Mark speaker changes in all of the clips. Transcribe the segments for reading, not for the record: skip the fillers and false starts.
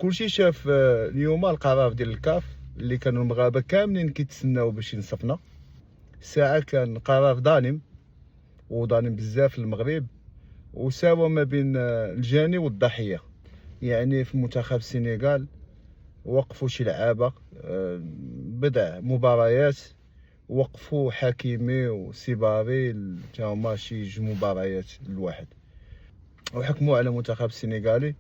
Speaker 1: كلشي شاف اليوم القرار ديال الكاف اللي كانوا المغاربه كاملين كيتسناو باش ينصفنا. الساعه كان قرار ظالم وظالم بزاف للمغرب، وساوى ما بين الجاني والضحيه. يعني في منتخب السنغال وقفوا شي لعابه بضع مباريات، وقفوا حكيمي وسيباري تا هما شي جوج مباريات لواحد، وحكموا على منتخب السنغالي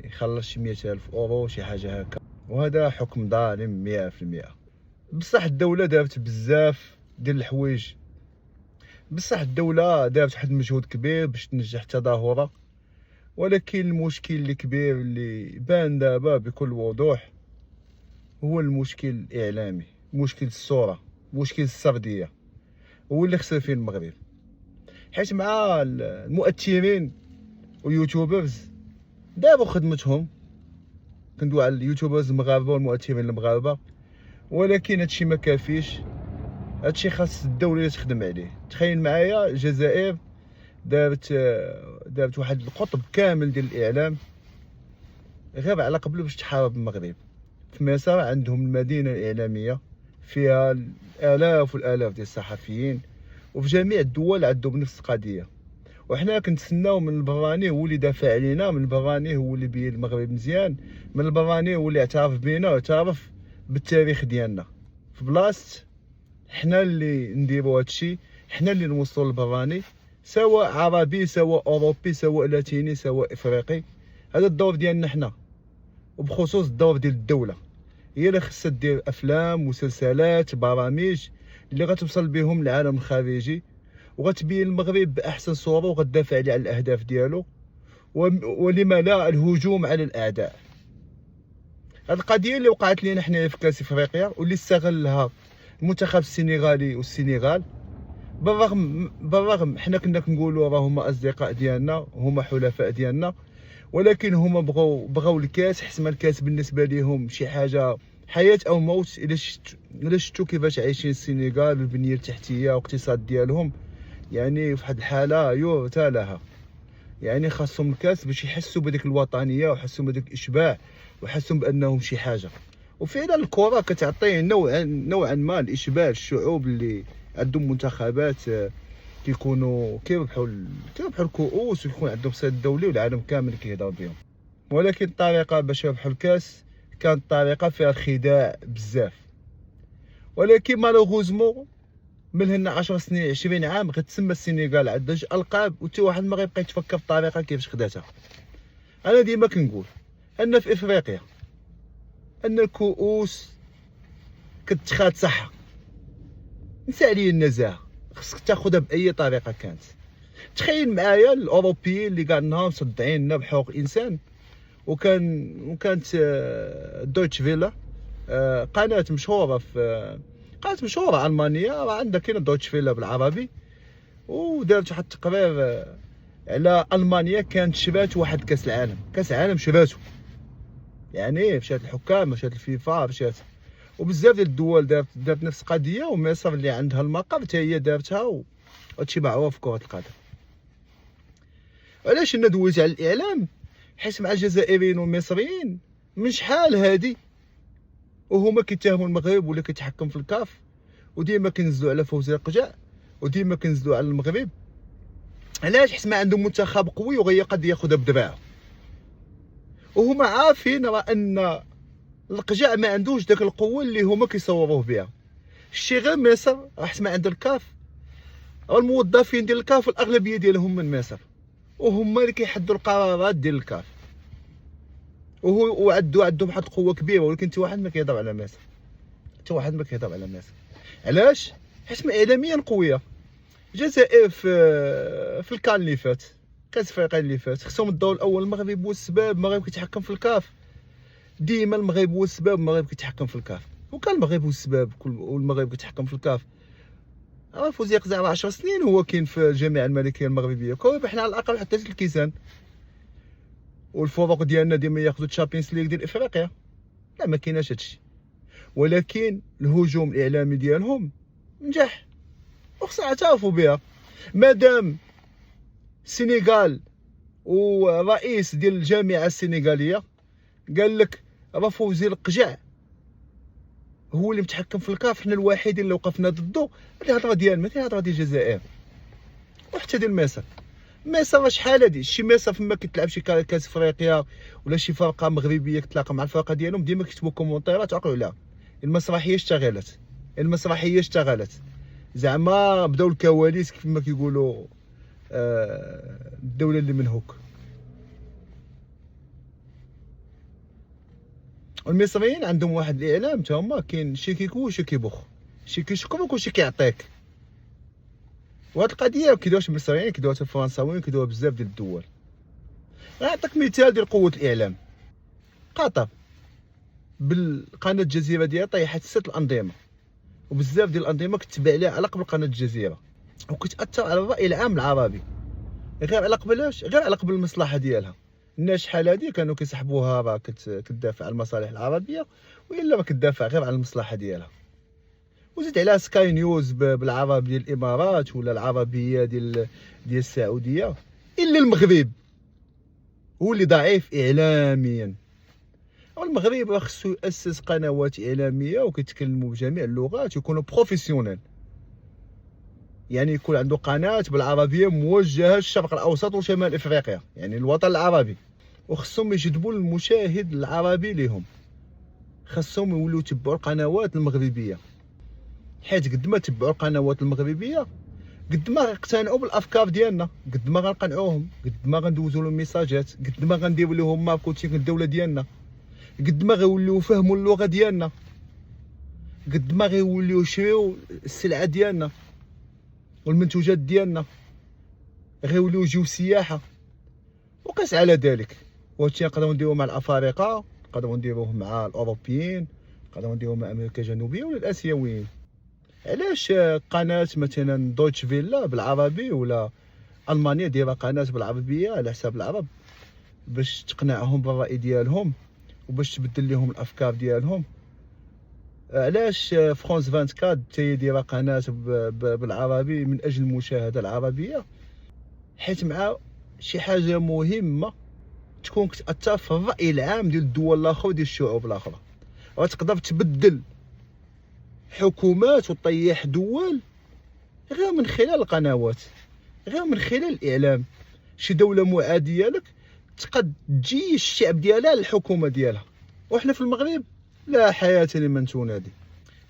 Speaker 1: يخلص شي 100,000 اورو شي حاجه هكا، وهذا حكم ظالم 100%. بصح الدوله دارت بزاف ديال الحوايج، بصح الدوله دارت واحد المجهود كبير باش تنجح التظاهره، ولكن المشكل الكبير اللي بان دابا بكل وضوح هو المشكل الاعلامي، مشكل الصوره، مشكل السرديه، هو اللي خسر فيه المغرب. حيت مع المؤثرين واليوتيوبرز دابا خدمتهم، كندوي على اليوتيوبرز المغاربه والمؤثرين المغاربه، ولكن هادشي ما كافيش. هادشي خاص الدوله تخدم عليه. تخيل معايا الجزائر دارت واحد القطب كامل ديال الاعلام غير على قبل باش تحارب المغرب. في مصر عندهم المدينه الاعلاميه فيها الالاف والالاف ديال الصحفيين، وفي جميع الدول عندهم نفس القضيه. وحنا كنتسناو من البراني هو اللي دافع علينا، من البراني هو اللي بين المغرب مزيان، من البراني هو اللي اعترف بينا واعترف بالتاريخ ديالنا. في بلاصه حنا اللي نديرو هادشي، حنا اللي نوصلوا للبراني، سواء عربي سواء اوروبي سواء لاتيني سواء افريقي. هذا الدور ديالنا حنا، وبخصوص الدور ديال الدوله، هي اللي خصها دير افلام مسلسلات برامج اللي غتوصل بهم للعالم الخارجي، وغتبين المغرب باحسن صوره، وغتدافع على الاهداف ديالو، ولما لا الهجوم على الاعداء. هذه القضيه اللي وقعت لينا حنايا في كاس افريقيا واللي استغلها المنتخب السنغالي والسنغال، بالرغم حنا كنا كنقولوا راه هما اصدقاء ديالنا، هما حلفاء ديالنا، ولكن هما بغاو الكاس، حيت ما الكاس بالنسبه لهم شي حاجه حياه او موت. الا شفتوا كيفاش عايشين السنغال والبنيه التحتيه والاقتصاد ديالهم، يعني في واحد الحاله يرثى لها. يعني خاصهم الكاس باش يحسوا بديك الوطنيه ويحسوا بديك الاشباع ويحسوا بانهم شي حاجه. وفعلا الكره كتعطي نوعا ما الاشباع. الشعوب اللي عندهم منتخبات كيكونوا كيربحوا الكؤوس ويكون عندهم صيت دولي والعالم كامل كيهضر بهم. ولكن الطريقه باش يربحوا الكاس كانت طريقه فيها الخداع بزاف. ولكن مالوغوزمون من هنا 10 سنين 20 عام غتسمى السنغال عندها جوج القاب، وحتى واحد ما غيبقى يتفكر في الطريقه كيفاش خداتها. انا ديما كنقول ان في افريقيا ان الكؤوس كتخاد صح، نسى عليا النزاهه، خصك تاخذها باي طريقه كانت. تخيل معايا الاوروبيين اللي كاع النهار مصدعين بحقوق الانسان، وكانت دويتش فيلا قناه مشهوره المانيه، راه عندها كاين دويتش فيلا بالعربي، ودارت واحد التقرير على المانيا كانت شبات واحد كاس العالم شباتو. يعني مشات الحكام، مشات الفيفا، مشات وبزاف ديال الدول دارت نفس القضيه، ومصر اللي عندها المقر حتى هي دارتها، وهادشي معروف في كره القدم. علاش انا دويت على الاعلام؟ حيت مع الجزائريين والمصريين من شحال هادي وهما كيتهموا المغرب ولا كيتحكم في الكاف، وديما كينزلوا على فوزي القجع، وديما كينزلوا على المغرب. علاش؟ حيت ما عندهم منتخب قوي وغي قد ياخذها بدراعه، وهما عارفين راه ان القجع ما عندوش داك القوه اللي هما كيصوروه بها. الشي غير مصر حيت ما عند الكاف، الموظفين ديال الكاف الاغلبيه ديالهم من مصر، وهما اللي كيحدوا القرارات ديال الكاف، عندهم واحد القوه كبيره. ولكن حتى واحد ما كيهضر على مصر، علاش؟ حيت اعلاميا قويه. الجزائر في الكان اللي فات، كاس افريقيا اللي فات، خصهم الدور الاول. المغرب هو السبب، المغرب كيتحكم في الكاف. ديما المغرب هو السبب، المغرب كيتحكم في الكاف. وكان المغرب هو السبب والمغرب كيتحكم في الكاف. راه فوزي قزع 10 سنين هو كاين في الجامعه الملكيه المغربيه، كون حنا على الاقل حتى الكيسان. والفرق ديالنا ديما ياخذوا الشامبيونز ليغ ديال افريقيا، لا ما كايناش هادشي. ولكن الهجوم الاعلامي ديالهم نجح، وخصنا نعترفوا بها. مادام السنغال ورئيس ديال الجامعه السنغاليه قال لك راه فوزي القجع هو اللي متحكم في الكاف، حنا الوحيدين اللي وقفنا ضده. هذه الهضره ديال مثلا الهضره ديال الجزائر. وحتى ديال مصر، مصر شحال هادي شي مصر فما كتلعب شي كاس افريقيا ولا شي فرقه مغربيه كتلاقى مع الفرقه ديالهم، ديما كيكتبوا كومونتيرات عقلوا عليها. المسرحيه اشتغلت، المسرحيه اشتغلت، زعما بداو الكواليس كما كيقولوا الدوله اللي منهوك. والمصريين عندهم واحد الاعلام تا هما كاين شي كيكو وشي كيبخ، شي كيشكرك وشي كيعطيك. وهاد القضيه كيديروها المصريين، كيديروها الفرنساويين، كيديروها بزاف ديال الدول. نعطيك مثال ديال قوه الاعلام. قطر بالقناه الجزيره ديالها طيحت 6 الانظمه، وبزاف ديال الانظمه كتبع عليها على قبل قناه الجزيره، وكتاثر على الراي العام العربي غير على قبلاش، غير على قبل المصلحه ديالها. الناس شحال هادي كانوا كيسحبوها راه كتدافع على المصالح العربيه، والا ما كتدافع غير على المصلحه ديالها. وزيد عليها سكاي نيوز بالعربيه ديال الامارات ولا العربيه ديال السعوديه. الا المغرب هو اللي ضعيف اعلاميا. والمغرب خصو ياسس قنوات اعلاميه وكيتكلموا بجميع اللغات، يكونوا بروفيسيونيل، يعني يكون عنده قناه بالعربيه موجهه للشرق الاوسط وشمال افريقيا، يعني الوطن العربي. وخصهم يجذبوا المشاهد العربي ليهم، خصهم يوليو يتبعوا القنوات المغربيه، حيت قد ما تبعوا القنوات المغربيه قد ما غيقتنعوا بالافكار ديالنا، قد ما غنقنعوهم، قد ما غندوزوا لهم ميساجات، قد ما غنديروا لهم ماركتينغ الدوله ديالنا، قد ما غيوليو يفهموا اللغه ديالنا، قد ما غيوليو يشريو السلعه ديالنا والمنتوجات ديالنا، غيوليو يجيو سياحه. وقس على ذلك وهادشي نقدروا نديروه مع الافارقه، نقدروا نديروه مع الاوروبيين، نقدروا نديروه مع امريكا الجنوبيه ولا الاسيويين. علاش قناه مثلا دويتش فيلا بالعربي ولا المانيا دايره قناه بالعربيه على حساب العرب باش تقنعهم بالراي ديالهم وباش تبدل لهم الافكار ديالهم؟ علاش فرانس 24 حتى هي دايره قناه بالعربي من اجل المشاهده العربيه؟ حيت مع شي حاجه مهمه تكون كتاثر في الراي العام ديال الدول الاخرى وديال الشعوب الاخرى، وتقدر تبدل حكومات وطيح دول غير من خلال القنوات، غير من خلال الاعلام. شي دوله معاديه لك تقد تجي الشعب ديالها للحكومه ديالها. وحنا في المغرب لا حياه لمن تنادي،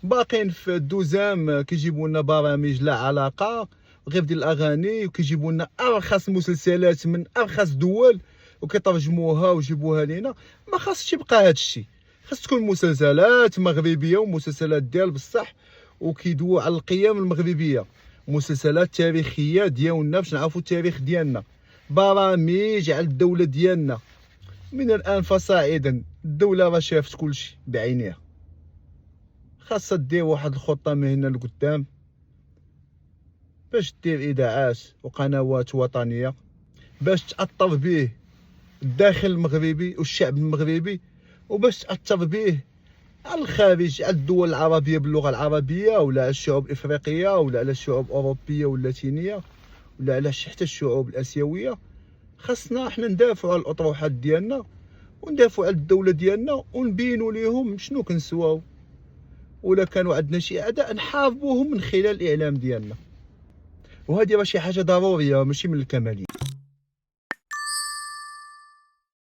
Speaker 1: باقين في الدوزام كيجيبوا لنا برامج لا علاقه غير ديال الاغاني، وكيجيبوا لنا ارخص مسلسلات من ارخص دول وكيترجموها ويجيبوها لينا. ما خاصش يبقى هذا الشيء، خاص تكون مسلسلات مغربيه ومسلسلات ديال بصح وكيدووا على القيم المغربيه، مسلسلات تاريخيه ديالنا باش نعرفوا التاريخ ديالنا، برامج على الدوله ديالنا. من الان فصاعدا الدوله راه شافت كلشي بعينيها، خاصها دير واحد الخطه من هنا لقدام باش دير اذاعات وقنوات وطنيه باش تاثر به الداخل المغربي والشعب المغربي، وباش تاثر به على الخارج، على الدول العربيه باللغه العربيه، ولا على الشعوب الافريقيه، ولا على الشعوب الاوروبيه واللاتينيه، ولا على حتى الشعوب الاسيويه. خاصنا حنا ندافعوا على الاطروحات ديالنا وندافعوا على الدوله ديالنا ونبينوا ليهم شنو كنسواو، ولا كانوا عندنا شي اعداء نحاربوهم من خلال الاعلام ديالنا. وهذه راه شي حاجه ضروريه ماشي من الكماليه.